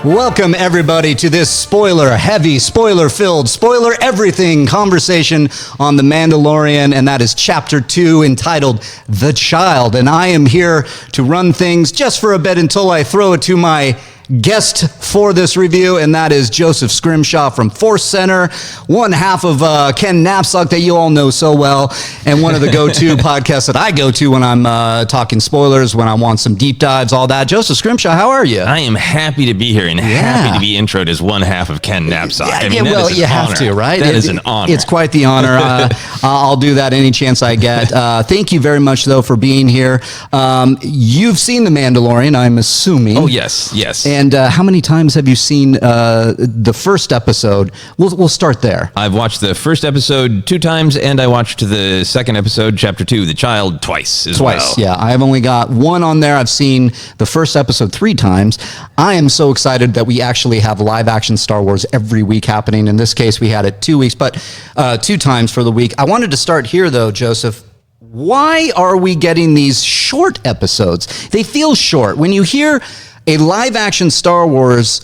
Welcome, everybody, to this spoiler-heavy, spoiler-filled, spoiler-everything conversation on The Mandalorian, and that is Chapter 2, entitled The Child. And I am here to run things just for a bit until I throw it to my guest for this review, and that is Joseph Scrimshaw from Force Center, one half of Ken Knapsack that you all know so well, and one of the go-to podcasts that I go to when I'm talking spoilers, when I want some deep dives, all that. Joseph Scrimshaw, how are you? I am happy to be here and happy to be introed as one half of Ken Knapsack. Well, you have to, right? That is an honor. It's quite the honor. I'll do that any chance I get. Thank you very much, though, for being here. You've seen The Mandalorian, I'm assuming. Oh, yes. And how many times have you seen the first episode? We'll start there. I've watched the first episode 2 times, and I watched the second episode, Chapter 2, The Child, twice as well. Yeah. I have only got 1 on there. I've seen the first episode 3 times. I am so excited that we actually have live-action Star Wars every week happening. In this case, we had it 2 weeks, but 2 times for the week. I wanted to start here, though, Joseph. Why are we getting these short episodes? They feel short. When you hear a live-action Star Wars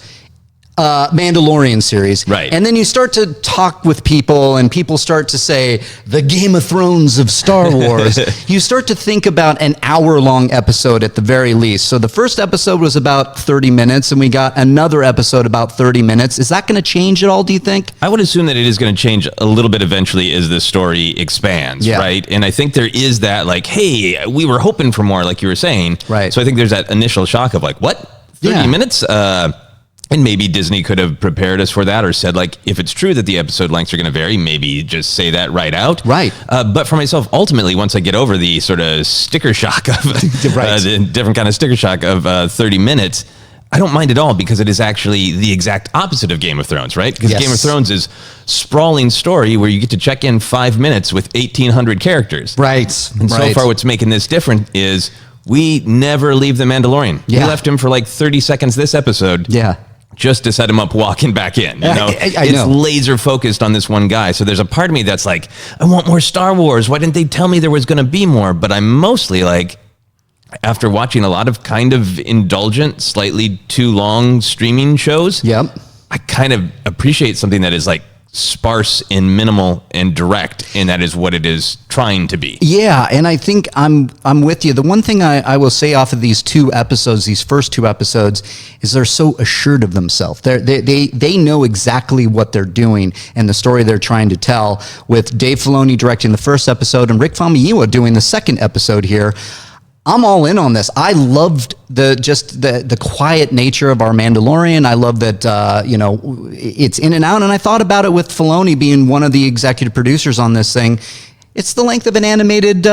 Mandalorian series, right, and then you start to talk with people, and people start to say, the Game of Thrones of Star Wars, you start to think about an hour-long episode at the very least. So the first episode was about 30 minutes, and we got another episode about 30 minutes. Is that going to change at all, do you think? I would assume that it is going to change a little bit eventually as the story expands, right? And I think there is that, like, hey, we were hoping for more, like you were saying. Right. So I think there's that initial shock of, like, what? 30 minutes? And maybe Disney could have prepared us for that, or said, like, if it's true that the episode lengths are going to vary, maybe just say that right out. Right. But for myself, ultimately, once I get over the sort of sticker shock of the different kind of sticker shock of 30 minutes, I don't mind at all, because it is actually the exact opposite of Game of Thrones, right? Because Game of Thrones is sprawling story where you get to check in 5 minutes with 1,800 characters. Right. And so far, what's making this different is we never leave the Mandalorian. We left him for like 30 seconds this episode. Yeah. Just to set him up walking back in. You know? I know. It's laser focused on this one guy. So there's a part of me that's like, I want more Star Wars. Why didn't they tell me there was going to be more? But I'm mostly like, after watching a lot of kind of indulgent, slightly too long streaming shows, I kind of appreciate something that is like sparse and minimal and direct, and that is what it is trying to be. Yeah, and I think I'm with you. The one thing I will say off of these 2 episodes, these first 2 episodes, is they're so assured of themselves. They know exactly what they're doing and the story they're trying to tell, with Dave Filoni directing the first episode and Rick Famuyiwa doing the second episode here. I'm all in on this. I loved the quiet nature of our Mandalorian. I love that, it's in and out. And I thought about it with Filoni being one of the executive producers on this thing. It's the length of an animated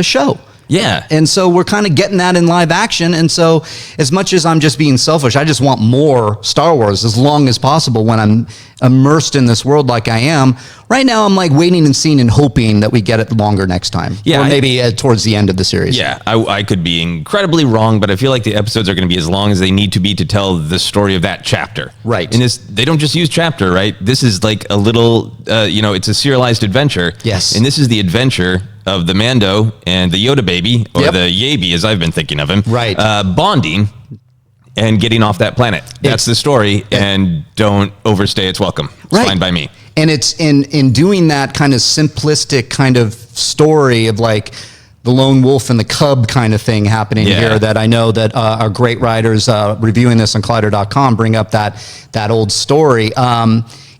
show. Yeah. And so we're kind of getting that in live action. And so as much as I'm just being selfish, I just want more Star Wars as long as possible when I'm immersed in this world like I am. Right now, I'm like waiting and seeing and hoping that we get it longer next time. Yeah. Or maybe towards the end of the series. Yeah. I could be incredibly wrong, but I feel like the episodes are going to be as long as they need to be to tell the story of that chapter. Right. And they don't just use chapter, right? This is like a little, it's a serialized adventure. Yes. And this is the adventure of the Mando and the Yoda baby, or the Yaby, as I've been thinking of him. Right. Bonding and getting off that planet. That's the story, and don't overstay its welcome. It's fine by me. And it's in doing that kind of simplistic kind of story of like the lone wolf and the cub kind of thing happening here, that I know that our great writers reviewing this on Collider.com bring up that old story.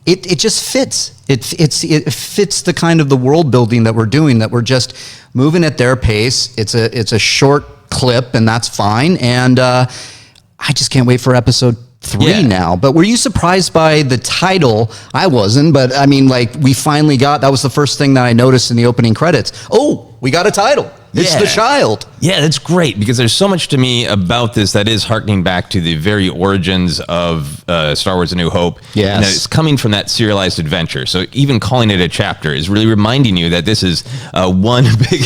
It just fits. It fits the kind of the world building that we're doing, that we're just moving at their pace. It's a short clip, and that's fine. And I just can't wait for episode 3 now. But were you surprised by the title? I wasn't, but I mean, like, we finally got, that was the first thing that I noticed in the opening credits. Oh, we got a title. It's The Child. Yeah, that's great, because there's so much to me about this that is harkening back to the very origins of Star Wars: A New Hope. Yes. And that it's coming from that serialized adventure. So even calling it a chapter is really reminding you that this is one big...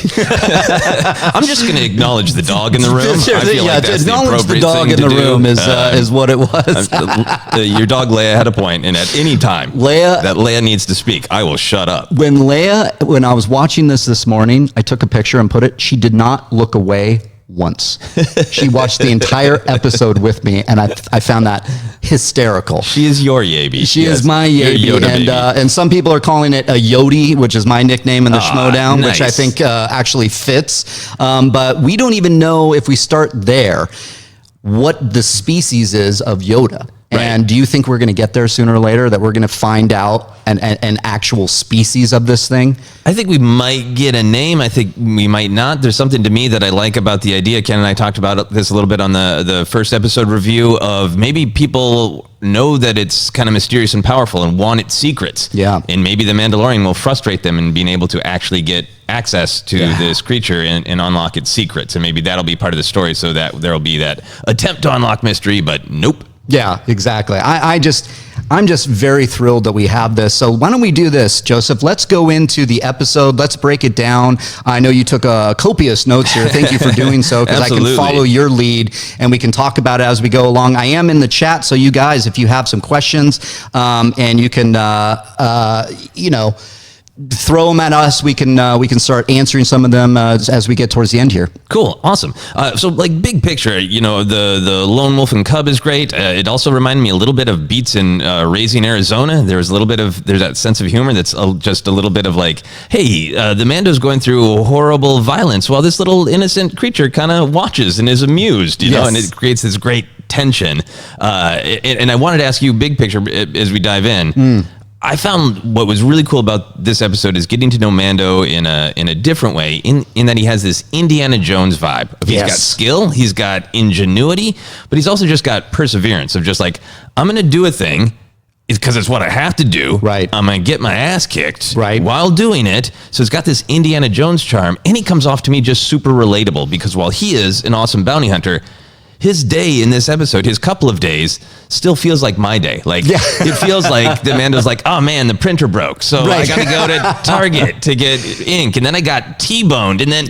I'm just going to acknowledge the dog in the room. I feel like that's acknowledge the dog in the room is what it was. Your dog Leia had a point, and at any time that Leia needs to speak, I will shut up. When I was watching this morning, I took a picture and put it. She did not look away once. She watched the entire episode with me, and I found that hysterical. She is your Yaby. She is my Yaby, and some people are calling it a Yodi, which is my nickname in the Schmodown, nice. which I think actually fits. But we don't even know, if we start there, what the species is of Yoda. Right. And do you think we're going to get there sooner or later, that we're going to find out an actual species of this thing? I think we might get a name. I think we might not. There's something to me that I like about the idea. Ken and I talked about this a little bit on the first episode review of maybe people know that it's kind of mysterious and powerful and want its secrets. Yeah. And maybe the Mandalorian will frustrate them in being able to actually get access to this creature and unlock its secrets. And maybe that'll be part of the story, so that there'll be that attempt to unlock mystery, but nope. Yeah, exactly. I'm just very thrilled that we have this. So why don't we do this, Joseph? Let's go into the episode. Let's break it down. I know you took copious notes here. Thank you for doing so, because I can follow your lead and we can talk about it as we go along. I am in the chat, so you guys, if you have some questions, and you can, throw them at us. We can start answering some of them as we get towards the end here. Cool. Awesome. So like big picture, the lone wolf and cub is great. It also reminded me a little bit of beats in Raising Arizona. There's that sense of humor that's just a little bit of like, hey, the Mando's going through horrible violence while this little innocent creature kind of watches and is amused, know, and it creates this great tension. And I wanted to ask you big picture as we dive in. I found what was really cool about this episode is getting to know Mando in a different way, in that he has this Indiana Jones vibe. He's got skill, he's got ingenuity, but he's also just got perseverance of just like, I'm going to do a thing because it's what I have to do. Right. I'm going to get my ass kicked while doing it. So it's got this Indiana Jones charm, and he comes off to me just super relatable, because while he is an awesome bounty hunter, his day in this episode, his couple of days, still feels like my day. Like, it feels like the Mando's like, oh man, the printer broke, so I got to go to Target to get ink, and then I got T-boned, and then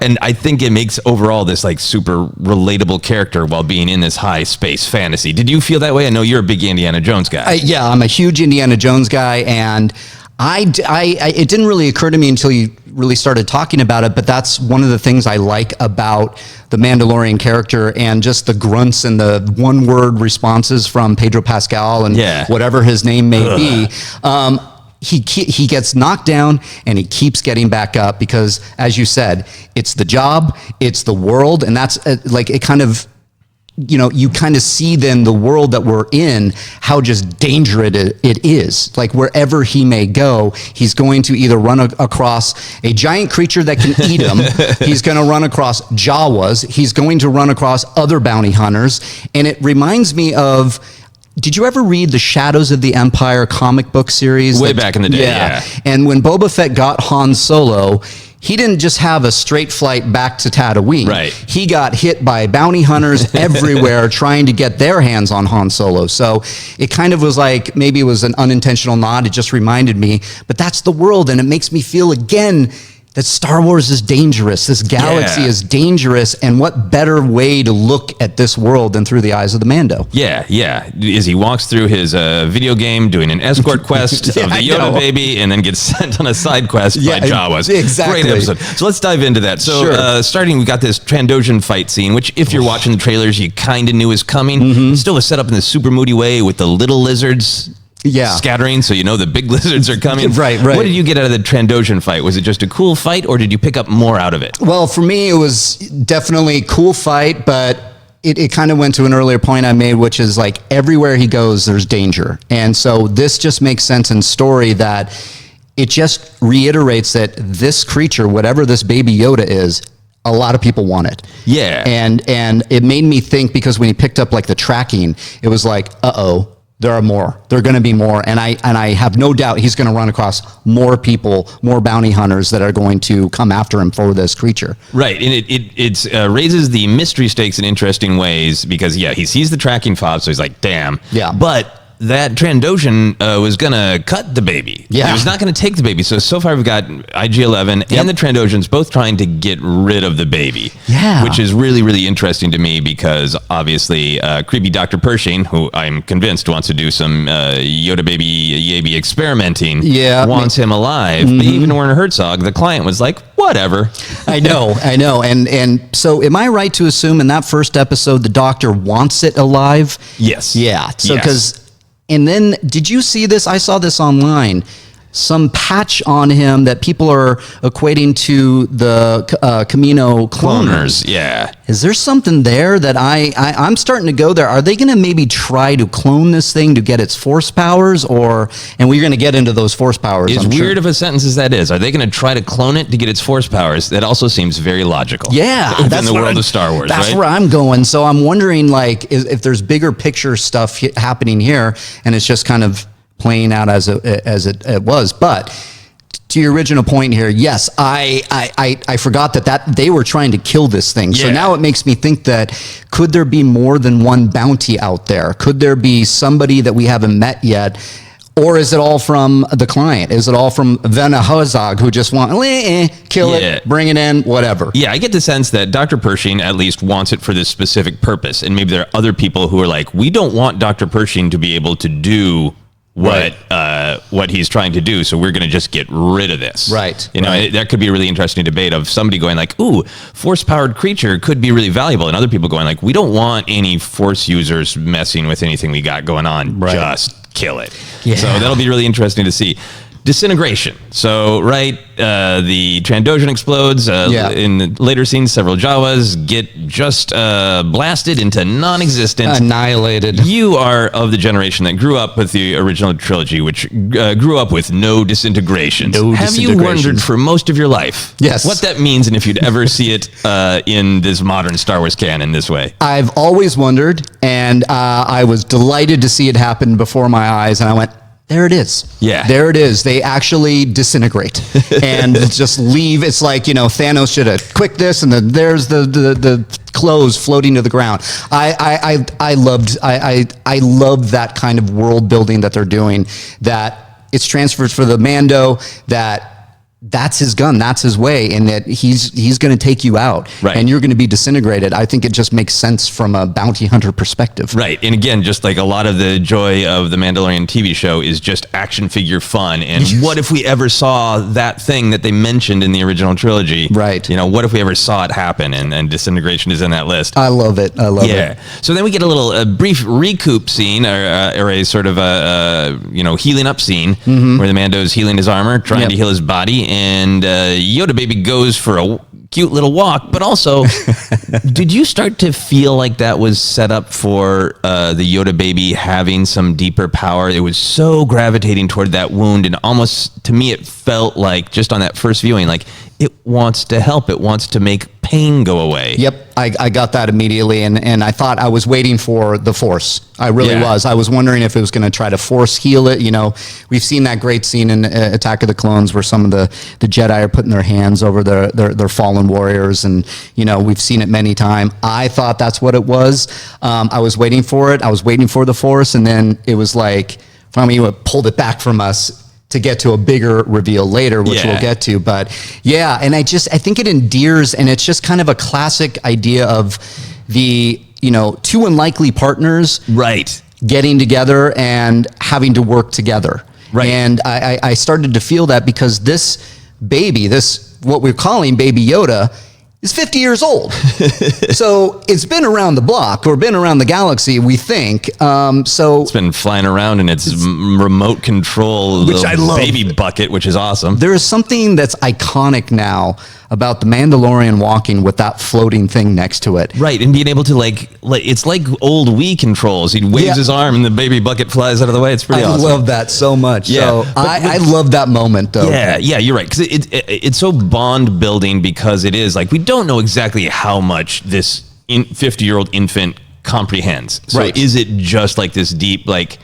and I think it makes overall this like super relatable character while being in this high space fantasy. Did you feel that way? I know you're a big Indiana Jones guy. I'm a huge Indiana Jones guy, and it didn't really occur to me until you really started talking about it, but that's one of the things I like about the Mandalorian character, and just the grunts and the one-word responses from Pedro Pascal and whatever his name may be. He gets knocked down and he keeps getting back up, because, as you said, it's the job, it's the world, and that's like it kind of. You kind of see then the world that we're in, how just dangerous it is. Like wherever he may go, he's going to either run across a giant creature that can eat him, he's going to run across Jawas, he's going to run across other bounty hunters. And it reminds me of, did you ever read the Shadows of the Empire comic book series? Way back in the day, yeah. And when Boba Fett got Han Solo, he didn't just have a straight flight back to Tatooine. Right. He got hit by bounty hunters everywhere trying to get their hands on Han Solo. So it kind of was like, maybe it was an unintentional nod. It just reminded me, but that's the world. And it makes me feel again that Star Wars is dangerous. This galaxy is dangerous. And what better way to look at this world than through the eyes of the Mando? Yeah. As he walks through his video game, doing an escort quest of the Yoda baby, and then gets sent on a side quest by Jawas. Exactly. Great episode. So let's dive into that. So starting, we got this Dojin fight scene, which if you're watching the trailers, you kind of knew was coming. It still was set up in this super moody way with the little lizards scattering, so the big lizards are coming. Right. What did you get out of the Dojin fight? Was it just a cool fight, or did you pick up more out of it? Well, for me, it was definitely a cool fight, but it kind of went to an earlier point I made, which is like everywhere he goes, there's danger. And so this just makes sense in story, that it just reiterates that this creature, whatever this baby Yoda is, a lot of people want it. Yeah. And it made me think, because when he picked up like the tracking, it was like, there are more. There are going to be more, and I have no doubt he's going to run across more people, more bounty hunters that are going to come after him for this creature. Right, and it raises the mystery stakes in interesting ways, because he sees the tracking fob, so he's like, damn. Yeah. But that Trandoshan was going to cut the baby. Yeah. He was not going to take the baby. So far we've got IG-11 and the Trandoshans both trying to get rid of the baby. Yeah. Which is really, really interesting to me because obviously creepy Dr. Pershing, who I'm convinced wants to do some Yoda baby Yaby experimenting, wants him alive. But even Werner Herzog, the client, was like, whatever. I know. And so am I right to assume in that first episode the doctor wants it alive? Yes. Yeah. So and then did you see this? I saw this online. Some patch on him that people are equating to the Camino cloners. Yeah. Is there something there that I'm starting to go there? Are they going to maybe try to clone this thing to get its force powers, and we're going to get into those force powers? As weird of a sentence as that is, are they going to try to clone it to get its force powers? That also seems very logical. Yeah, in the world of Star Wars. That's right? where I'm going. So I'm wondering, like, if there's bigger picture stuff happening here, and it's just kind of playing out as it was. But to your original point here, yes, I forgot that they were trying to kill this thing. So now it makes me think that could there be more than one bounty out there? Could there be somebody that we haven't met yet? Or is it all from the client? Is it all from Werner Herzog, who just want kill it, bring it in, whatever? Yeah, I get the sense that Dr. Pershing at least wants it for this specific purpose. And maybe there are other people who are like, we don't want Dr. Pershing to be able to do what he's trying to do, so we're going to just get rid of this. Right. That could be a really interesting debate of somebody going like, ooh, force-powered creature could be really valuable, and other people going like, we don't want any force users messing with anything we got going on. Just kill it. Yeah. So that'll be really interesting to see. Disintegration. So, the Trandoshan explodes. In the later scenes, several Jawas get just blasted into non-existent. Annihilated. You are of the generation that grew up with the original trilogy, which grew up with no disintegrations. Have you wondered for most of your life what that means and if you'd ever see it in this modern Star Wars canon this way? I've always wondered, and I was delighted to see it happen before my eyes, and I went, there it is. Yeah. There it is. They actually disintegrate and just leave. It's like, Thanos should have quick this, and then there's the clothes floating to the ground. I loved that kind of world building that they're doing, that it's transferred for the Mando, that's his gun, that's his way, and that he's going to take you out, and you're going to be disintegrated. I think it just makes sense from a bounty hunter perspective. Right. And again, just like a lot of the joy of the Mandalorian TV show is just action figure fun. And what if we ever saw that thing that they mentioned in the original trilogy? Right. What if we ever saw it happen? And disintegration is in that list. I love it. I love it. So then we get a brief recoup scene, or a sort of a healing up scene where the Mando's healing his armor, trying to heal his body. And Yoda baby goes for a cute little walk, but also, did you start to feel like that was set up for the Yoda baby having some deeper power? It was so gravitating toward that wound, and almost, to me, it felt like, just on that first viewing, like it wants to help. It wants to make pain go away. Yep, I got that immediately, and I thought I was waiting for the Force. I really was. I was wondering if it was going to try to force heal it. We've seen that great scene in Attack of the Clones where some of the Jedi are putting their hands over their fallen warriors, and we've seen it many times. I thought that's what it was. I was waiting for it. I was waiting for the Force, and then it was like finally it pulled it back from us to get to a bigger reveal later, which we'll get to. But and I think it endears, and it's just kind of a classic idea of the, two unlikely partners getting together and having to work together. Right. And I started to feel that because this baby, what we're calling Baby Yoda, is 50 years old. So it's been around the block, or been around the galaxy, we think. So it's been flying around in its remote control, which I love, baby bucket, which is awesome. There is something that's iconic now about the Mandalorian walking with that floating thing next to it. Right, and being able to it's like old Wii controls. He waves his arm and the baby bucket flies out of the way. It's pretty awesome. I love that so much. Yeah. So I love that moment, though. Yeah, you're right. Because it's so bond building, because it is like, we don't know exactly how much this 50-year-old infant comprehends. So is it just like this deep, like,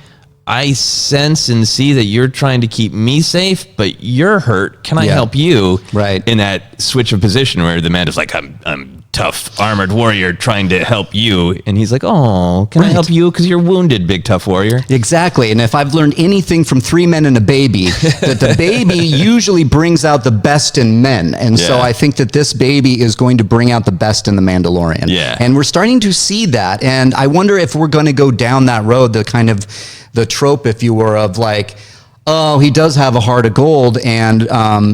I sense and see that you're trying to keep me safe, but you're hurt. Can I help you? Right. In that switch of position where the man is like, I'm tough armored warrior trying to help you. And he's like, oh, can I help you? Because you're wounded, big tough warrior. Exactly. And if I've learned anything from Three Men and a Baby, that the baby usually brings out the best in men. And so I think that this baby is going to bring out the best in the Mandalorian. Yeah. And we're starting to see that. And I wonder if we're going to go down that road, the kind of the trope, if you were, of like, oh, he does have a heart of gold and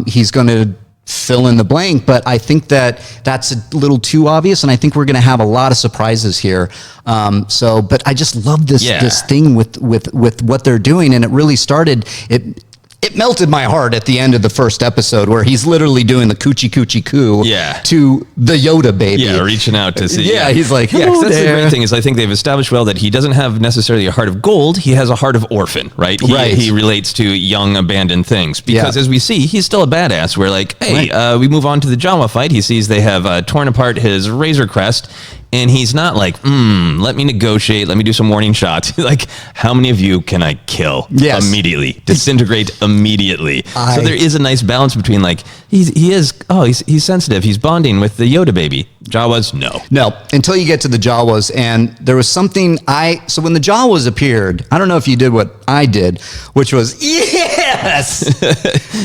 he's going to fill in the blank. But I think that that's a little too obvious. And I think we're going to have a lot of surprises here. But I just love this thing with what they're doing. And it really started, it melted my heart at the end of the first episode where he's literally doing the coochie coochie coo to the Yoda baby. Yeah, reaching out to see. Yeah, he's like, yeah, 'cause that's the great thing is I think they've established well that he doesn't have necessarily a heart of gold. He has a heart of orphan, right? He relates to young abandoned things because as we see, he's still a badass. We're like, hey, we move on to the Jawa fight. He sees they have torn apart his Razor Crest. And he's not like, let me negotiate. Let me do some warning shots. Like, how many of you can I kill immediately? Disintegrate immediately. So there is a nice balance between like, he's sensitive. He's bonding with the Yoda baby. Jawas, no, until you get to the Jawas. And there was something so when the Jawas appeared, I don't know if you did what I did, which was, yes!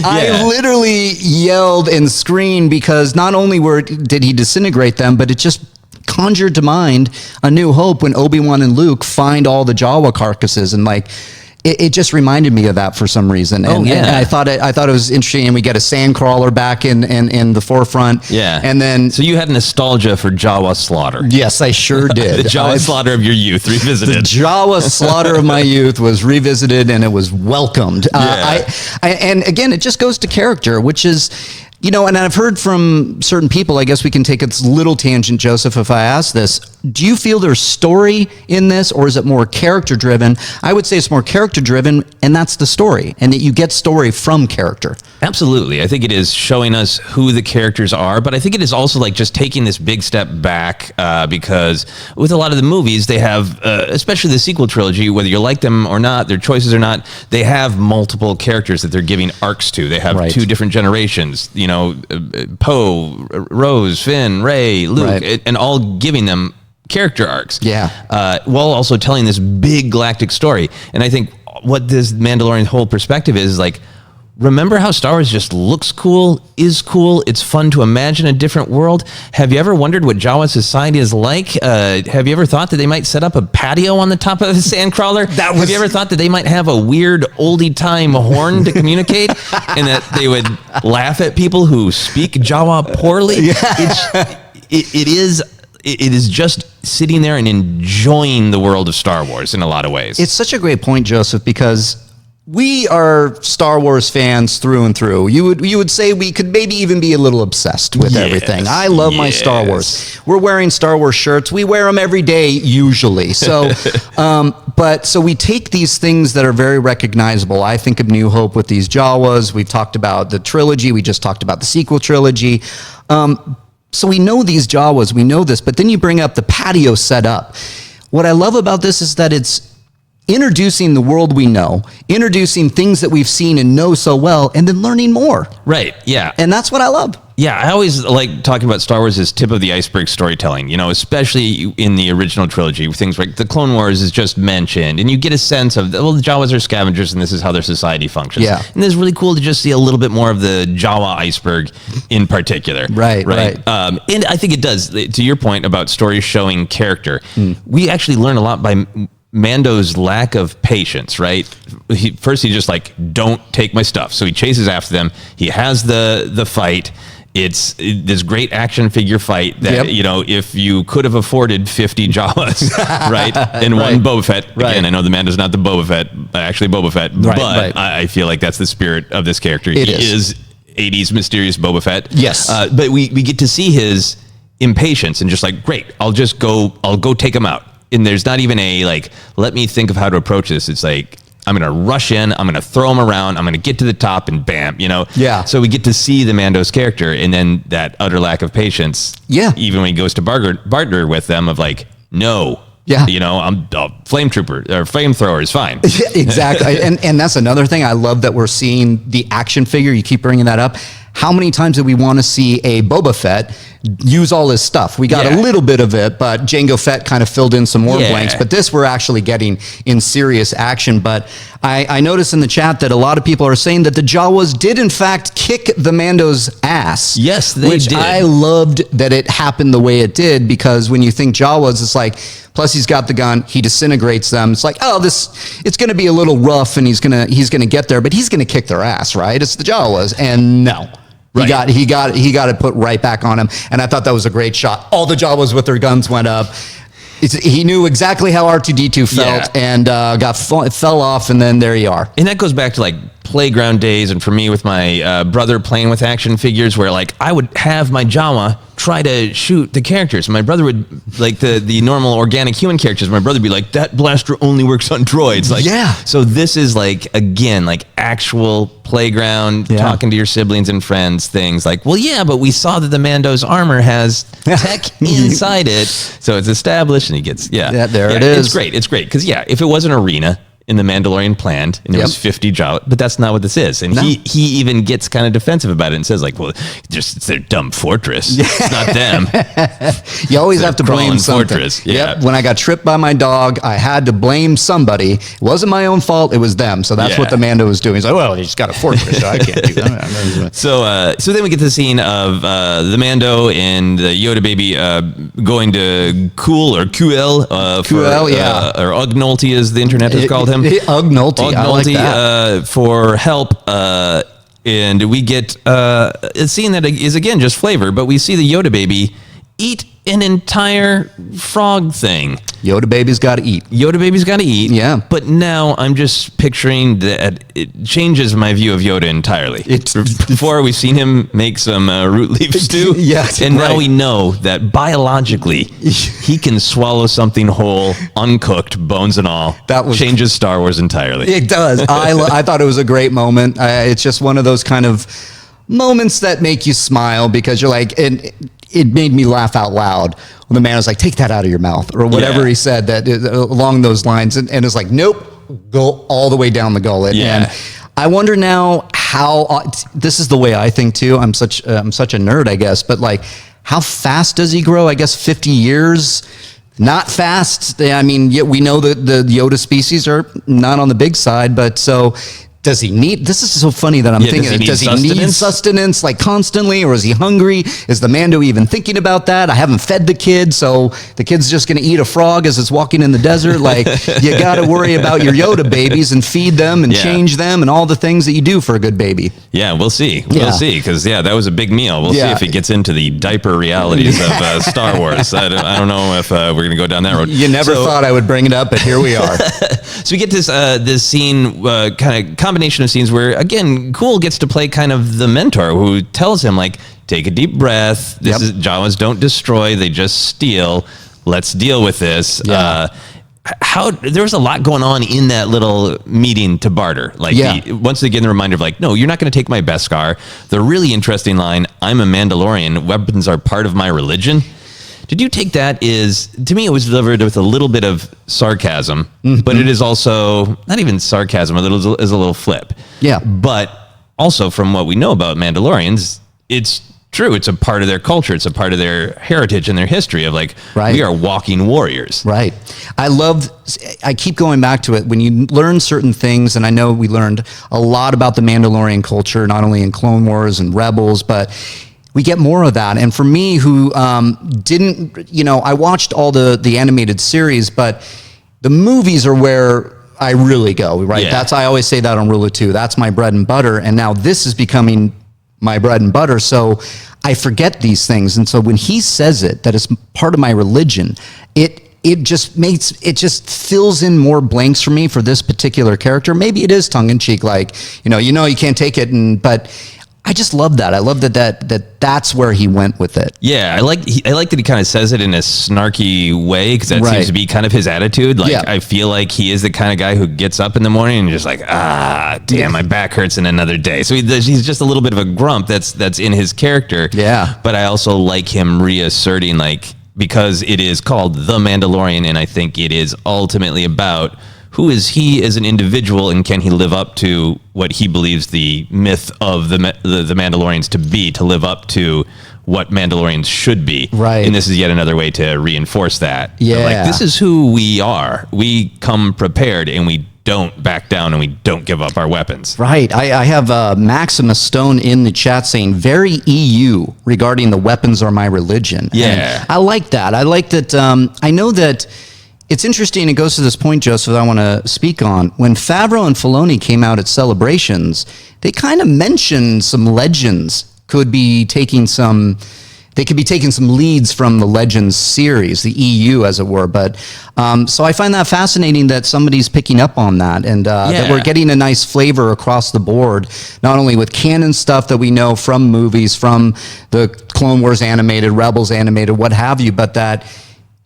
I literally yelled and screamed because not only did he disintegrate them, but it just conjured to mind A New Hope when Obi-Wan and Luke find all the Jawa carcasses, and like it just reminded me of that for some reason. And I thought it was interesting, and we get a sandcrawler back in the forefront. Yeah. And then so you had nostalgia for Jawa slaughter. Yes, I sure did. The Jawa slaughter of your youth revisited. The Jawa slaughter of my youth was revisited, and it was welcomed. And again, it just goes to character, which is, you know, and I've heard from certain people, I guess we can take a little tangent, Joseph, if I ask this. Do you feel there's story in this, or is it more character driven? I would say it's more character driven, and that's the story, and that you get story from character. Absolutely. I think it is showing us who the characters are, but I think it is also like just taking this big step back because with a lot of the movies, they have, especially the sequel trilogy, whether you like them or not, their choices or not, they have multiple characters that they're giving arcs to. They have two different generations, you know, Poe, Rose, Finn, Rey, Luke, and all giving them character arcs. While also telling this big galactic story. And I think what this Mandalorian whole perspective is like, remember how Star Wars just looks cool, is cool, it's fun to imagine a different world? Have you ever wondered what Jawa society is like? Have you ever thought that they might set up a patio on the top of a sandcrawler? Have you ever thought that they might have a weird oldie-time horn to communicate? And that they would laugh at people who speak Jawa poorly? It is just sitting there and enjoying the world of Star Wars in a lot of ways. It's such a great point, Joseph, because we are Star Wars fans through and through. You would say we could maybe even be a little obsessed with everything. I love my Star Wars. We're wearing Star Wars shirts. We wear them every day usually. So, so we take these things that are very recognizable. I think of New Hope with these Jawas. We've talked about the trilogy. We just talked about the sequel trilogy. So we know these Jawas. We know this. But then you bring up the patio set up. What I love about this is that it's introducing the world we know, introducing things that we've seen and know so well, and then learning more. Right, yeah. And that's what I love. Yeah, I always like talking about Star Wars as tip of the iceberg storytelling, you know, especially in the original trilogy. Things like the Clone Wars is just mentioned, and you get a sense of, well, the Jawas are scavengers, and this is how their society functions. Yeah. And it's really cool to just see a little bit more of the Jawa iceberg in particular. Right. And I think it does, to your point about stories showing character, we actually learn a lot by Mando's lack of patience, right? First, he just like, don't take my stuff. So he chases after them. He has the fight. It's this great action figure fight that, you know, if you could have afforded 50 Jawas, right? And one Boba Fett. Again, I know the Mando's not the Boba Fett, actually Boba Fett, but I feel like that's the spirit of this character. He is 80s mysterious Boba Fett. Yes. But we get to see his impatience and just like, great, I'll go take him out. And there's not even a, like, let me think of how to approach this. It's like, I'm going to rush in, I'm going to throw him around, I'm going to get to the top and bam, you know? Yeah. So we get to see the Mando's character and then that utter lack of patience. Yeah. Even when he goes to barter with them of like, no. Yeah. You know, I'm a flame trooper or flamethrower is fine. Yeah, exactly. and that's another thing. I love that we're seeing the action figure. You keep bringing that up. How many times do we want to see a Boba Fett use all his stuff. We got a little bit of it, but Jango Fett kind of filled in some more blanks. But this we're actually getting in serious action. But I noticed in the chat that a lot of people are saying that the Jawas did in fact kick the Mando's ass. Yes, they which did. I loved that it happened the way it did, because when you think Jawas, it's like, plus he's got the gun, he disintegrates them. It's like, oh, it's going to be a little rough, and he's gonna get there, but he's going to kick their ass, right? It's the Jawas, and no. Right. He got it put right back on him, and I thought that was a great shot. All the Jawas with their guns went up. He knew exactly how R2-D2 felt, and fell off, and then there you are. And that goes back to like playground days, and for me with my brother playing with action figures, where like I would have my Jawa try to shoot the characters. My brother would, like the normal organic human characters, my brother would be like, that blaster only works on droids. Like, so this is like, again, like actual playground, talking to your siblings and friends things. Like, well, yeah, but we saw that the Mando's armor has tech inside it. So it's established, and he gets, there it is. It's great. It's great. Because, if it was an arena in the Mandalorian planned, and it was 50 Jawa, but that's not what this is. And he even gets kind of defensive about it and says like, well, it's their dumb fortress. It's not them. You always have to blame something. Fortress. When I got tripped by my dog, I had to blame somebody. It wasn't my own fault. It was them. So that's what the Mando was doing. He's like, well, he's got a fortress, so I can't do that. So then we get the scene of the Mando and the Yoda baby going to Kuel or Ugnolti, as the internet has called him. Ugnolti, I like that. For help, and we get a scene that is again just flavor, but we see the Yoda baby eat an entire frog thing. Yoda baby's got to eat. Yeah. But now I'm just picturing that it changes my view of Yoda entirely. Before we've seen him make some root leaf stew. And now we know that biologically he can swallow something whole, uncooked, bones and all. That changes Star Wars entirely. It does. I thought it was a great moment. It's just one of those kind of moments that make you smile, because you're like, it made me laugh out loud when the man was like, take that out of your mouth, or whatever he said that along those lines. And it's like, nope, go all the way down the gullet. And I wonder now how, this is the way I think too. I'm such a nerd, I guess, but like, how fast does he grow? I guess 50 years, not fast. I mean, we know that the Yoda species are not on the big side, but so does he need, this is so funny that I'm thinking, does he need sustenance like constantly, or is he hungry? Is the Mando even thinking about that? I haven't fed the kid, so the kid's just going to eat a frog as it's walking in the desert. Like, you got to worry about your Yoda babies and feed them and change them and all the things that you do for a good baby. Yeah, we'll see. We'll see, because that was a big meal. We'll see if he gets into the diaper realities of Star Wars. I don't know if we're going to go down that road. You never thought I would bring it up, but here we are. So we get this scene, kind of combination of scenes where, again, Kuel gets to play kind of the mentor who tells him, like, take a deep breath. This is, Jawas don't destroy, they just steal. Let's deal with this. There was a lot going on in that little meeting to barter. Like, once again, the reminder of like, no, you're not going to take my Beskar. The really interesting line, I'm a Mandalorian. Weapons are part of my religion. Did you take that to me, it was delivered with a little bit of sarcasm, but it is also not even sarcasm, it is a little flip. Yeah. But also from what we know about Mandalorians, it's true. It's a part of their culture. It's a part of their heritage and their history of like, we are walking warriors. Right. I keep going back to it. When you learn certain things, and I know we learned a lot about the Mandalorian culture, not only in Clone Wars and Rebels, but we get more of that. And for me, who didn't, I watched all the animated series, but the movies are where I really go, right? I always say that on Rule of Two. That's my bread and butter. And now this is becoming my bread and butter. So I forget these things. And so when he says it, that it's part of my religion, it just fills in more blanks for me for this particular character. Maybe it is tongue in cheek, like, you can't take it, but I just love that. I love that's where he went with it. Yeah, I like that he kind of says it in a snarky way, because that seems to be kind of his attitude. Like, I feel like he is the kind of guy who gets up in the morning and just like, damn, my back hurts in another day. So he's just a little bit of a grump that's in his character. Yeah. But I also like him reasserting, like, because it is called The Mandalorian, and I think it is ultimately about who is he as an individual, and can he live up to what he believes the myth of the Mandalorians to be, to live up to what Mandalorians should be. Right. And this is yet another way to reinforce that. Yeah. Like, this is who we are. We come prepared, and we don't back down, and we don't give up our weapons. Right. I have Maximus Stone in the chat saying, very EU regarding the weapons are my religion. Yeah. And I like that. I like that. I know that it's interesting. It goes to this point, Joseph, that I want to speak on. When Favreau and Filoni came out at Celebrations, they kind of mentioned some legends could be taking some... They could be taking some leads from the Legends series, the EU, as it were. But so I find that fascinating that somebody's picking up on that, and that we're getting a nice flavor across the board, not only with canon stuff that we know from movies, from the Clone Wars animated, Rebels animated, what have you, but that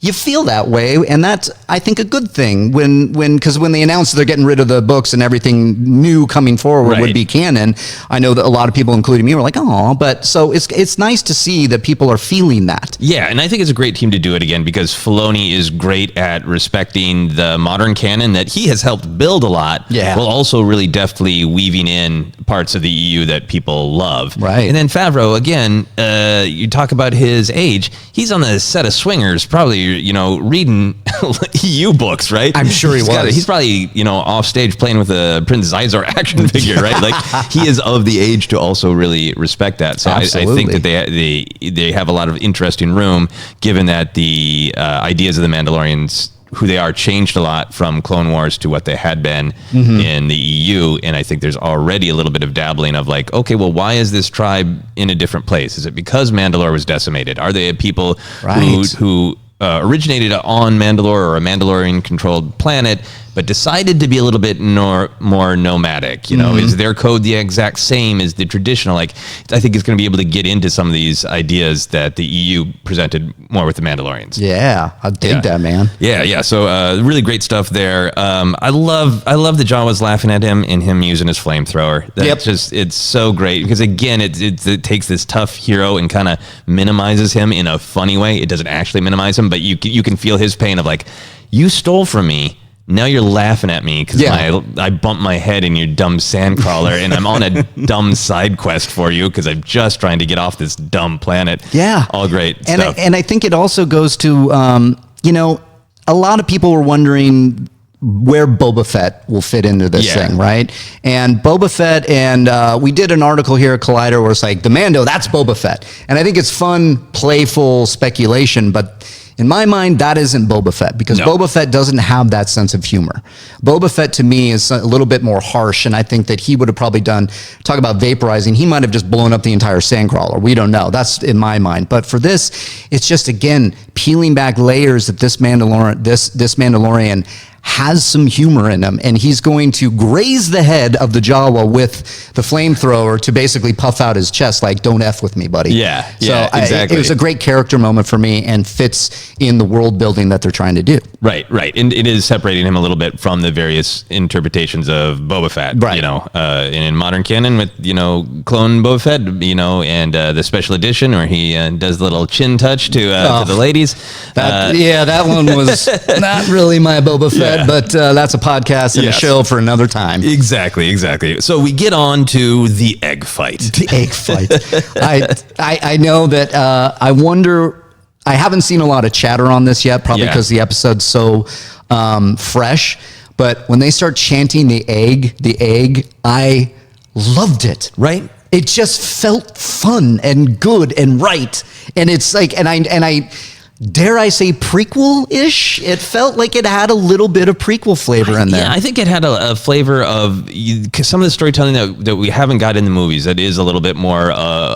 you feel that way, and that's, I think, a good thing because when they announced they're getting rid of the books and everything new coming forward would be canon, I know that a lot of people, including me, were like, "Oh," but so it's nice to see that people are feeling that. Yeah, and I think it's a great team to do it again because Filoni is great at respecting the modern canon that he has helped build a lot, while also really deftly weaving in parts of the EU that people love. Right. And then Favreau, again, you talk about his age, he's on the set of Swingers, probably, reading EU books, right? I'm sure He's probably, off stage playing with a Prince Zizor action figure, right? Like, he is of the age to also really respect that. So I think that they have a lot of interesting room, given that the ideas of the Mandalorians, who they are, changed a lot from Clone Wars to what they had been in the EU. And I think there's already a little bit of dabbling of like, okay, well, why is this tribe in a different place? Is it because Mandalore was decimated? Are they people who originated on Mandalore or a Mandalorian-controlled planet, but decided to be a little bit more nomadic? Is their code the exact same as the traditional? Like, I think it's going to be able to get into some of these ideas that the EU presented more with the Mandalorians. Yeah, I dig that, man. Yeah. So really great stuff there. I love that Jawa's laughing at him and him using his flamethrower. It's so great because, again, it takes this tough hero and kind of minimizes him in a funny way. It doesn't actually minimize him, but you can feel his pain of like, you stole from me. Now you're laughing at me because I bumped my head in your dumb sandcrawler, and I'm on a dumb side quest for you because I'm just trying to get off this dumb planet. Yeah. All great and stuff. I think it also goes to, a lot of people were wondering where Boba Fett will fit into this thing, right? And Boba Fett, and we did an article here at Collider where it's like, the Mando, that's Boba Fett. And I think it's fun, playful speculation, but in my mind, that isn't Boba Fett, because Boba Fett doesn't have that sense of humor. Boba Fett, to me, is a little bit more harsh, and I think that he would have probably talk about vaporizing, he might have just blown up the entire sandcrawler. We don't know. That's in my mind. But for this, it's just, again, peeling back layers that this Mandalorian has some humor in him, and he's going to graze the head of the Jawa with the flamethrower to basically puff out his chest, like, don't F with me, buddy. So exactly. It was a great character moment for me and fits in the world building that they're trying to do. Right. And it is separating him a little bit from the various interpretations of Boba Fett, in modern canon with, clone Boba Fett, and the special edition where he does the little chin touch to the ladies. That one was not really my Boba Fett. But that's a podcast and a show for another time. Exactly. So we get on to the egg fight. The egg fight. I know that I wonder. I haven't seen a lot of chatter on this yet, probably because the episode's so fresh. But when they start chanting the egg, I loved it. Right. It just felt fun and good and right. And it's like, and I dare I say prequel-ish? It felt like it had a little bit of prequel flavor in there. Yeah, I think it had a flavor of some of the storytelling that we haven't got in the movies that is a little bit more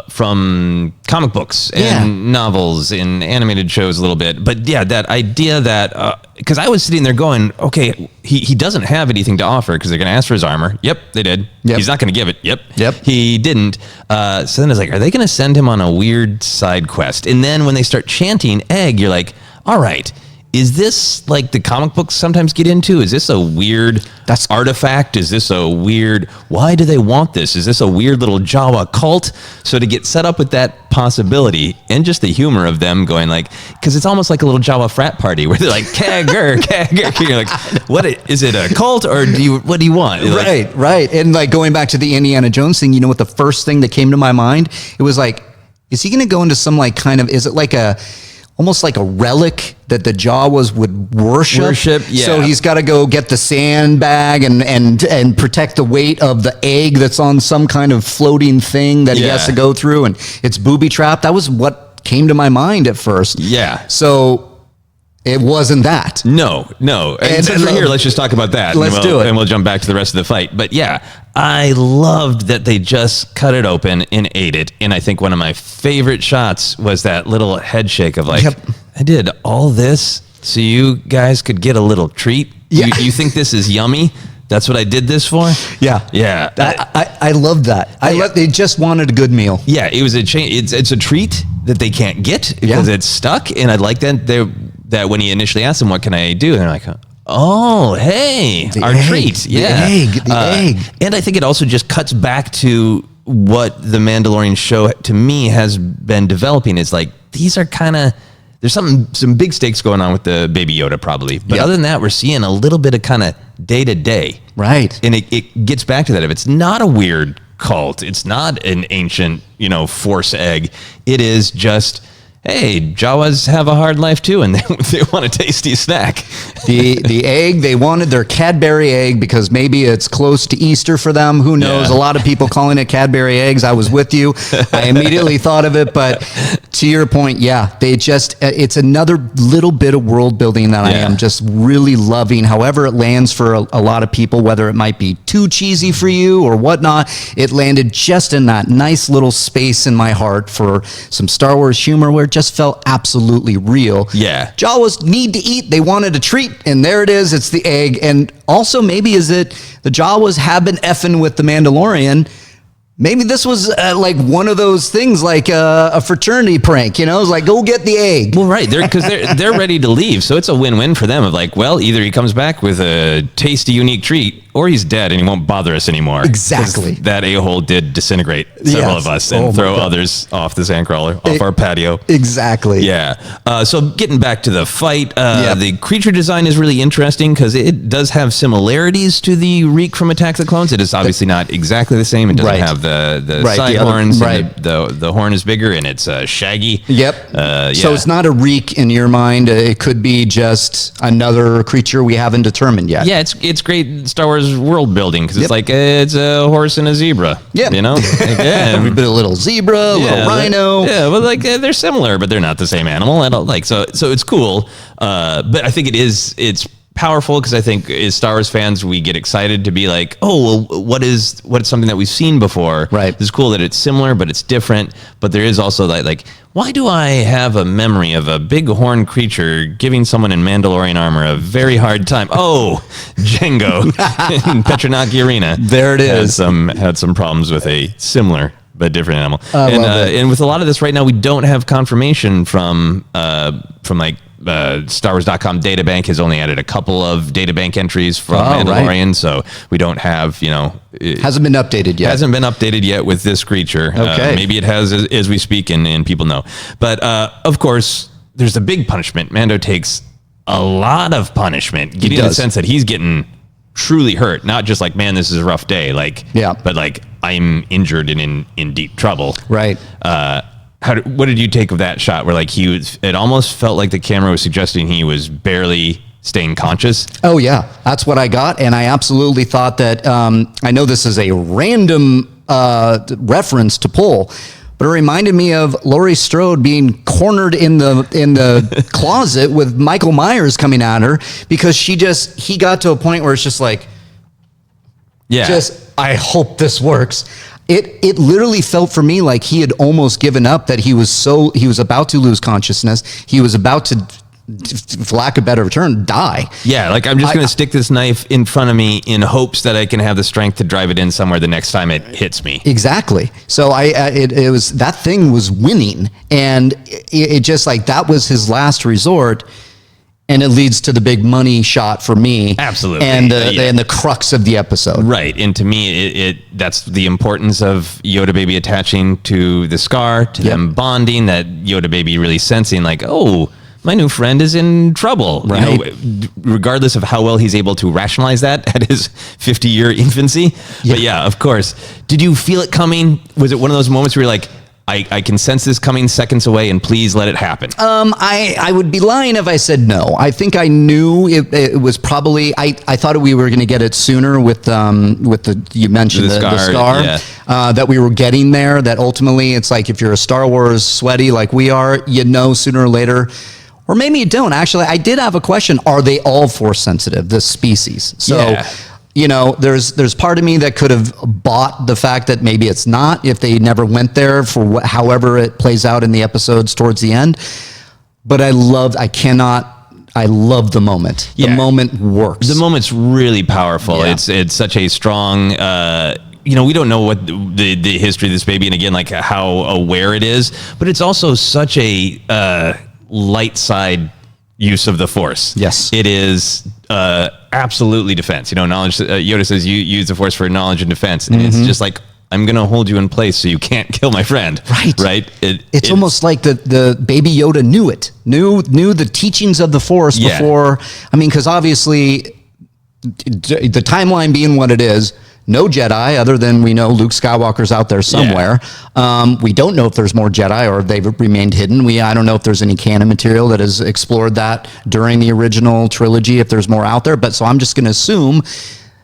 from comic books and novels and animated shows a little bit. But yeah, that idea that, because I was sitting there going, okay, he doesn't have anything to offer because they're going to ask for his armor. Yep, they did. Yep. He's not going to give it. Yep. He didn't. So then I was like, are they going to send him on a weird side quest? And then when they start chanting egg, you're like, all right, is this like the comic books sometimes get into? Is this a weird artifact? Is this a weird, why do they want this? Is this a weird little Jawa cult? So to get set up with that possibility and just the humor of them going like, because it's almost like a little Jawa frat party where they're like, kagger. You're like, what is it, a cult or what do you want? Right. And like going back to the Indiana Jones thing, you know what the first thing that came to my mind? It was like, is he going to go into some like kind of, is it like almost like a relic that the Jawas would worship? Yeah. So he's got to go get the sandbag and protect the weight of the egg that's on some kind of floating thing that he has to go through, and it's booby trapped. That was what came to my mind at first. Yeah. So it wasn't that. No. And since we're here, let's just talk about that. Let's do it. And we'll jump back to the rest of the fight. But yeah, I loved that they just cut it open and ate it. And I think one of my favorite shots was that little head shake of like, I did all this so you guys could get a little treat. Yeah. You think this is yummy? That's what I did this for? Yeah. Yeah. I love that. They just wanted a good meal. Yeah, it was a it's a treat that they can't get because it's stuck. And I like that when he initially asked them, what can I do? And they're like, oh, hey, our treat. The egg. And I think it also just cuts back to what the Mandalorian show to me has been developing. Is like, these are kind of, there's some big stakes going on with the Baby Yoda probably. But other than that, we're seeing a little bit of kind of day to day. Right. And it gets back to that. If it's not a weird cult, it's not an ancient, Force egg. It is just, hey, Jawas have a hard life too, and they want a tasty snack. The egg, they wanted their Cadbury egg because maybe it's close to Easter for them. Who knows? Yeah. A lot of people calling it Cadbury eggs. I was with you. I immediately thought of it, but to your point, it's another little bit of world building that I am just really loving. However it lands for a lot of people, whether it might be too cheesy for you or whatnot, it landed just in that nice little space in my heart for some Star Wars humor where it just felt absolutely real. Yeah. Jawas need to eat. They wanted a treat, and there it is. It's the egg. And also, maybe is it the Jawas have been effing with the Mandalorian. Maybe this was like one of those things, like a fraternity prank, It's like, go get the egg. Well, right, they're ready to leave, so it's a win-win for them. Of like, well, either he comes back with a tasty, unique treat, or he's dead and he won't bother us anymore. Exactly. That a-hole did disintegrate several of us and throw others off the sandcrawler, off our patio. Exactly. Yeah. So getting back to the fight, the creature design is really interesting because it does have similarities to the Reek from Attack of the Clones. It is obviously not exactly the same. It doesn't have the side horns. And the horn is bigger and it's shaggy. Yep. So it's not a Reek in your mind. It could be just another creature we haven't determined yet. Yeah, it's great Star Wars world building because it's like it's a horse and a zebra. Yeah. Every bit a little zebra, a little rhino. Well, like they're similar, but they're not the same animal. I don't like so it's cool. But I think it's powerful because I think as Star Wars fans we get excited to be like, oh, well, what is something that we've seen before? Right. It's cool that it's similar, but it's different. But there is also like why do I have a memory of a big horn creature giving someone in Mandalorian armor a very hard time? Oh, Django in Petronaki Arena. There it is. Had some problems with a similar but different animal. And with a lot of this right now, we don't have confirmation from like StarWars.com databank has only added a couple of databank entries from Mandalorian, so we don't have, it hasn't been updated yet. Hasn't been updated yet with this creature. Okay. Maybe it has as we speak and people know. But of course, there's a big punishment. Mando takes a lot of punishment, getting the sense that he's getting truly hurt, not just like, man, this is a rough day, but like I'm injured and in deep trouble. Right. What did you take of that shot where like it almost felt like the camera was suggesting he was barely staying conscious? Oh yeah, that's what I got. And I absolutely thought that, I know this is a random reference to pull, but it reminded me of Laurie Strode being cornered in the closet with Michael Myers coming at her because he got to a point where it's just like, I hope this works. It literally felt for me like he had almost given up, that he was about to lose consciousness. He was about to, for lack of a better term, die. Yeah, like I'm just going to stick this knife in front of me in hopes that I can have the strength to drive it in somewhere the next time it hits me. Exactly. So it was, that thing was winning, and it just like, that was his last resort. And it leads to the big money shot for me. Absolutely. And the crux of the episode. Right. And to me, that's the importance of Yoda Baby attaching to the scar, to them bonding, that Yoda Baby really sensing like, oh, my new friend is in trouble. Right. Regardless of how well he's able to rationalize that at his 50-year infancy. Yeah. But yeah, of course. Did you feel it coming? Was it one of those moments where you're like, I can sense this coming seconds away, and please let it happen. I would be lying if I said no. I think I knew it was probably. I thought we were going to get it sooner with the you mentioned the scar yeah. That we were getting there. That ultimately it's like if you're a Star Wars sweaty like we are, you know sooner or later. Or maybe you don't. Actually, I did have a question. Are they all Force sensitive, this species? So. Yeah. You know, there's part of me that could have bought the fact that maybe it's not if they never went there for however it plays out in the episodes towards the end. But I love the moment. Yeah. The moment works. The moment's really powerful. Yeah. It's such a strong. We don't know what the history of this baby, and again, like how aware it is, but it's also such a light side use of the Force. Yes. It is absolutely defense. Knowledge. Yoda says you use the Force for knowledge and defense. And it's just like, I'm going to hold you in place so you can't kill my friend. Right. It's almost like the baby Yoda knew the teachings of the Force before. I mean, because obviously the timeline being what it is, no Jedi, other than we know Luke Skywalker's out there somewhere. Yeah. We don't know if there's more Jedi or if they've remained hidden. I don't know if there's any canon material that has explored that during the original trilogy, if there's more out there. But so I'm just going to assume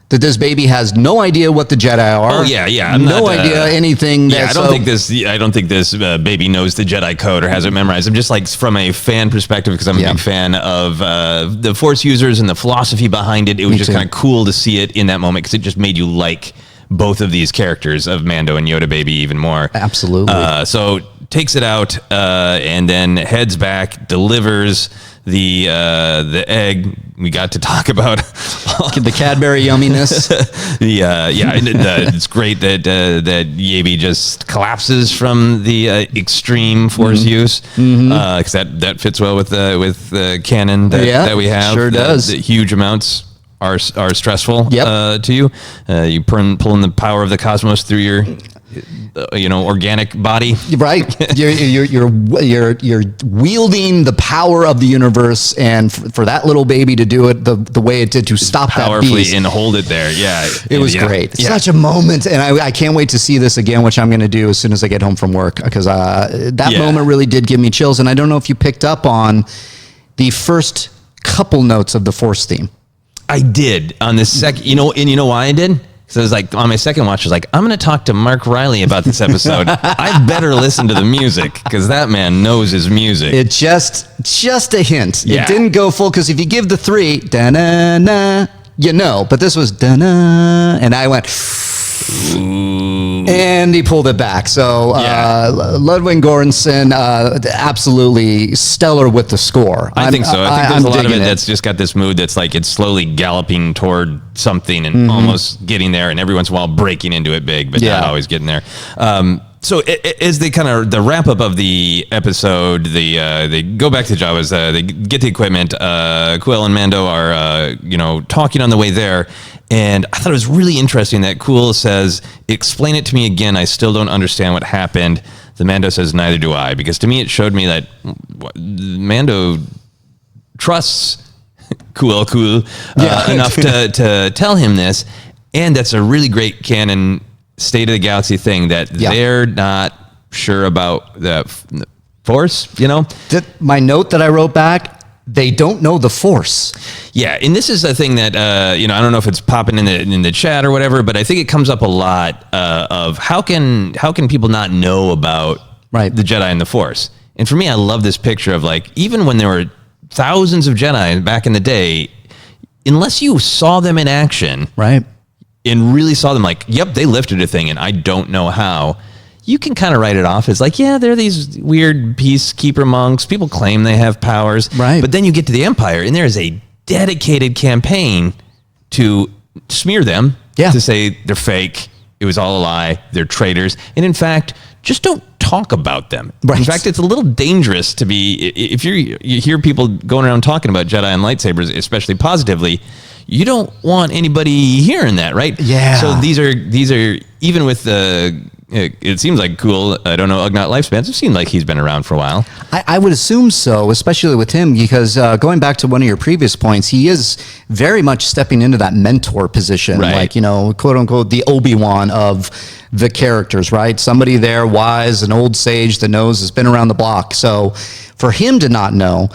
that this baby has no idea what the Jedi are. Oh yeah. No idea anything. Yeah, I don't think this baby knows the Jedi code or has it memorized. I'm just like from a fan perspective, because I'm a big fan of the Force users and the philosophy behind it. It was just kind of cool to see it in that moment because it just made you like both of these characters of Mando and Yoda baby even more. Absolutely. So takes it out and then heads back, delivers the egg. We got to talk about the Cadbury yumminess. It's great that Yabi just collapses from the extreme Force use because that fits well with canon that we have. Sure does. The huge amounts are stressful to you. You pulling the power of the cosmos through your organic body. Right. You're wielding the power of the universe, and for that little baby to do it the way it did, to stop powerfully that beast and hold it there. Yeah. It was great. Such a moment. And I can't wait to see this again, which I'm going to do as soon as I get home from work, because that moment really did give me chills. And I don't know if you picked up on the first couple notes of the Force theme. I did on the second, you know why I did? So it was like on my second watch, I was like, I'm going to talk to Mark Reilly about this episode. I better listen to the music because that man knows his music. It just a hint. Yeah. It didn't go full, because if you give the 3, da-na-na, but this was da-na, and I went, ooh. And he pulled it back. So Ludwig Göransson, absolutely stellar with the score. I think so. I think there's a lot of it that's just got this mood that's like it's slowly galloping toward something and almost getting there, and every once in a while breaking into it big, but not always getting there. So as they kind of the wrap up of the episode, they go back to Jawas, they get the equipment. Quill and Mando are talking on the way there, and I thought it was really interesting that Quill says, "Explain it to me again. I still don't understand what happened." The Mando says, "Neither do I," because to me it showed me that Mando trusts Quill enough to tell him this, and that's a really great canon state of the galaxy thing that they're not sure about the Force, My note that I wrote back, they don't know the Force. Yeah, and this is a thing that I don't know if it's popping in the chat or whatever, but I think it comes up a lot of how can people not know about the Jedi and the Force? And for me, I love this picture of like, even when there were thousands of Jedi back in the day, unless you saw them in action, and really saw them like, yep, they lifted a thing and I don't know how, you can kind of write it off as like, yeah, they're these weird peacekeeper monks. People claim they have powers. But then you get to the Empire and there is a dedicated campaign to smear them, to say they're fake, it was all a lie, they're traitors. And in fact, just don't talk about them. In fact, it's a little dangerous to be, if you hear people going around talking about Jedi and lightsabers, especially positively, you don't want anybody hearing that, right? Yeah. So these are even with the it seems like cool. I don't know Ugnaught lifespans. It seemed like he's been around for a while. I would assume so, especially with him, because going back to one of your previous points, he is very much stepping into that mentor position, Right. like, quote unquote, the Obi-Wan of the characters, right? Somebody there, wise, an old sage that knows, has been around the block. So for him to not know,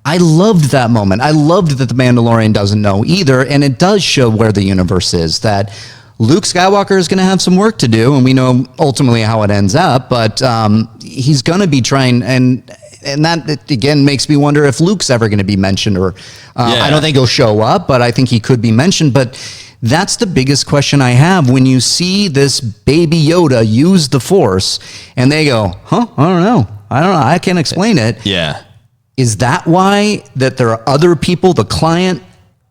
I loved that moment. I loved that the Mandalorian doesn't know either, and it does show where the universe is, that Luke Skywalker is going to have some work to do, and we know ultimately how it ends up, but he's going to be trying, and that, again, makes me wonder if Luke's ever going to be mentioned, or I don't think he'll show up, but I think he could be mentioned. But that's the biggest question I have when you see this baby Yoda use the Force, and they go, I don't know, I can't explain it. Yeah. Is that why that there are other people, the client,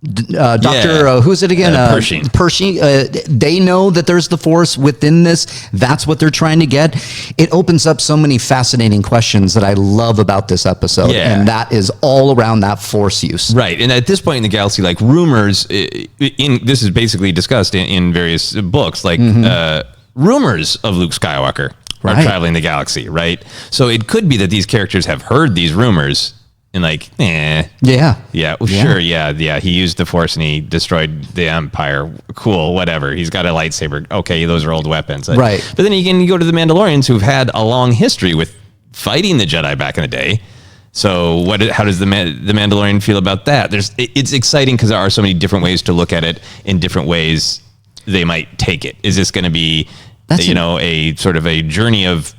Dr. Who's it again? Pershing. They know that there's the Force within this. That's what they're trying to get. It opens up so many fascinating questions that I love about this episode. Yeah. And that is all around that Force use. Right. And at this point in the galaxy, like rumors, this is basically discussed in various books, like rumors of Luke Skywalker are traveling the galaxy, right? So it could be that these characters have heard these rumors and like, sure, he used the Force and he destroyed the Empire. Cool, whatever. He's got a lightsaber. Okay, those are old weapons. Right. But then you go to the Mandalorians, who've had a long history with fighting the Jedi back in the day. So how does the Mandalorian feel about that? It's exciting because there are so many different ways to look at it, in different ways they might take it. Is this going to be a sort of a journey of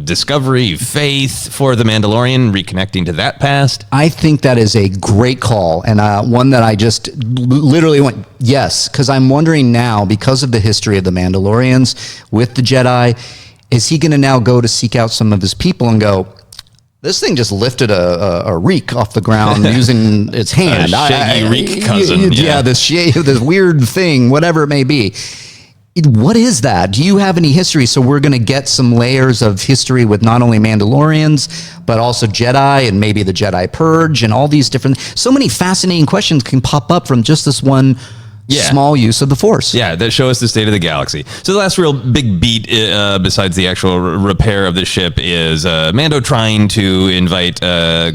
discovery, faith for the Mandalorian, reconnecting to that past? I think that is a great call, and one that I just literally went, yes, because I'm wondering now, because of the history of the Mandalorians with the Jedi, is he going to now go to seek out some of his people and go, this thing just lifted a reek off the ground using its hand. A shaggy reek cousin. This weird thing, whatever it may be. What is that? Do you have any history? So we're going to get some layers of history with not only Mandalorians, but also Jedi and maybe the Jedi Purge and all these different, so many fascinating questions can pop up from just this one small use of the Force. Yeah, that show us the state of the galaxy. So the last real big beat, besides the actual repair of the ship, is Mando trying to invite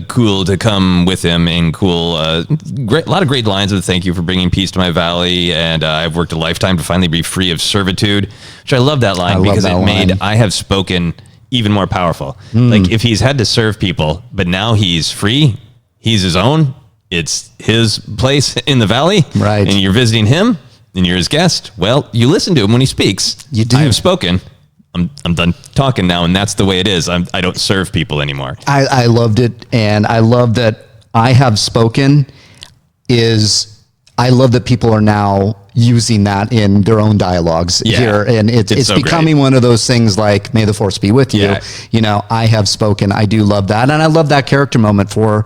Cool to come with him. And Cool, a lot of great lines of thank you for bringing peace to my valley, and I've worked a lifetime to finally be free of servitude, which I love that line because it made I have spoken even more powerful. Like if he's had to serve people, but now he's free, he's his own. It's his place in the valley, right? And you're visiting him, and you're his guest. Well, you listen to him when he speaks. You do. I have spoken. I'm done talking now, and that's the way it is. I don't serve people anymore. I loved it, and I love that I have spoken. I love that people are now using that in their own dialogs here, and it's so becoming one of those things like "May the Force be with you." I have spoken. I do love that, and I love that character moment for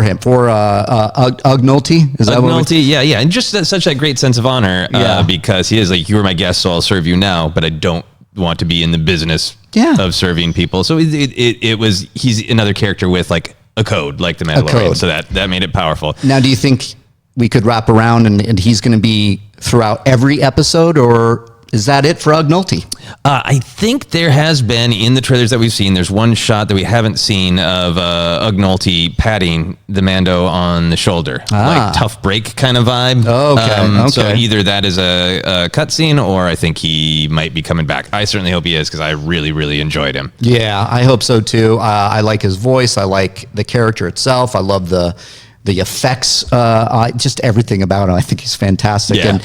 him, for Ugnaught. Is that what and just such a great sense of honor, because he is like, "You are my guest, so I'll serve you now," but I don't want to be in the business of serving people. So he's another character with like a code, like the Mandalorian. So that made it powerful. Now, do you think we could wrap around and he's going to be throughout every episode, or is that it for Ugnaught? I think there has been, in the trailers that we've seen, there's one shot that we haven't seen of Ugnaught patting the Mando on the shoulder. Like tough break kind of vibe. Okay. So either that is a cutscene, or I think he might be coming back. I certainly hope he is, because I really, really enjoyed him. Yeah, I hope so too. I like his voice. I like the character itself. I love the effects, just everything about him. I think he's fantastic. Yeah. And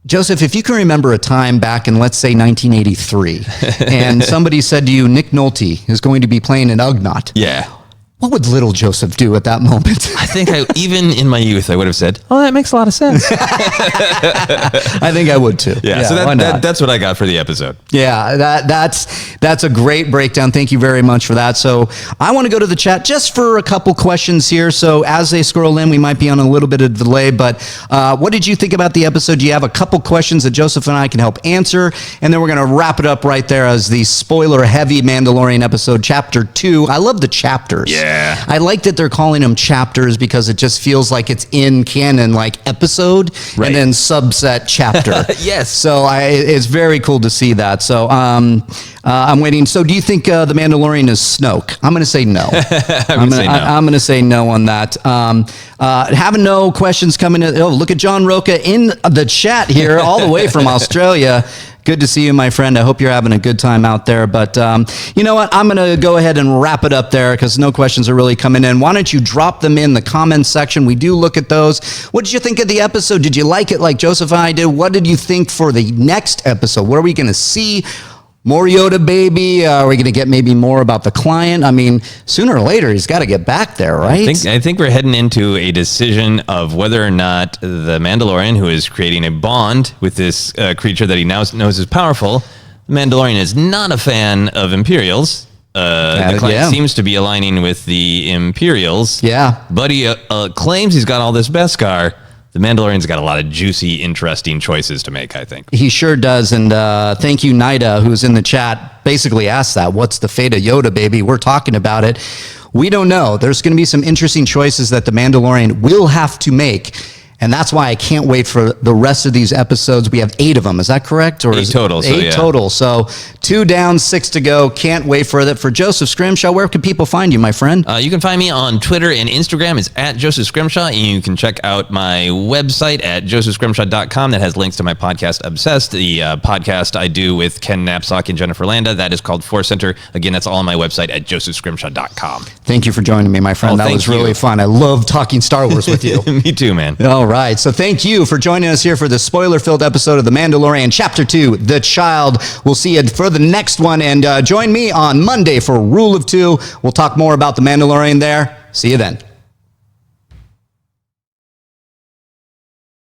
Joseph, if you can remember a time back in, let's say, 1983, and somebody said to you, Nick Nolte is going to be playing an Ugnaught. Yeah. What would little Joseph do at that moment? I think even in my youth, I would have said, "Oh, that makes a lot of sense." I think I would too. Yeah, so that's what I got for the episode. Yeah, that's a great breakdown. Thank you very much for that. So I want to go to the chat just for a couple questions here. So as they scroll in, we might be on a little bit of delay, but what did you think about the episode? Do you have a couple questions that Joseph and I can help answer? And then we're going to wrap it up right there as the spoiler-heavy Mandalorian episode, Chapter 2. I love the chapters. Yeah. Yeah. I like that they're calling them chapters because it just feels like it's in canon, like episode Right. and then subset chapter. Yes. So it's very cool to see that. So I'm waiting. So do you think The Mandalorian is Snoke? I'm going to say no. I'm going to say no on that. Having no questions coming in. Oh, look at John Roca in the chat here, all the way from Australia. Good to see you, my friend. I hope you're having a good time out there. But you know what? I'm going to go ahead and wrap it up there because no questions are really coming in. Why don't you drop them in the comments section? We do look at those. What did you think of the episode? Did you like it like Joseph and I did? What did you think for the next episode? What are we going to see? More Yoda baby? Are we going to get maybe more about the client? I mean, sooner or later, he's got to get back there, right? I think we're heading into a decision of whether or not the Mandalorian, who is creating a bond with this creature that he now knows is powerful, the Mandalorian is not a fan of Imperials. The client seems to be aligning with the Imperials. Yeah. But he claims he's got all this Beskar. The Mandalorian's got a lot of juicy, interesting choices to make, I think. He sure does. And thank you, Nida, who's in the chat, basically asked that. What's the fate of Yoda, baby? We're talking about it. We don't know. There's going to be some interesting choices that the Mandalorian will have to make. And that's why I can't wait for the rest of these episodes. We have 8 of them. Is that correct? Or 8 total. 8 total. So 2 down, 6 to go. Can't wait for that. For Joseph Scrimshaw, where can people find you, my friend? You can find me on Twitter and Instagram. It's at Joseph Scrimshaw. And you can check out my website at josephscrimshaw.com that has links to my podcast, Obsessed, the podcast I do with Ken Knapsack and Jennifer Landa. That is called Force Center. Again, that's all on my website at josephscrimshaw.com. Thank you for joining me, my friend. That was really fun. I love talking Star Wars with you. Me too, man. All right. So thank you for joining us here for the spoiler-filled episode of The Mandalorian, Chapter 2, The Child. We'll see you for the next one. And join me on Monday for Rule of 2. We'll talk more about The Mandalorian there. See you then.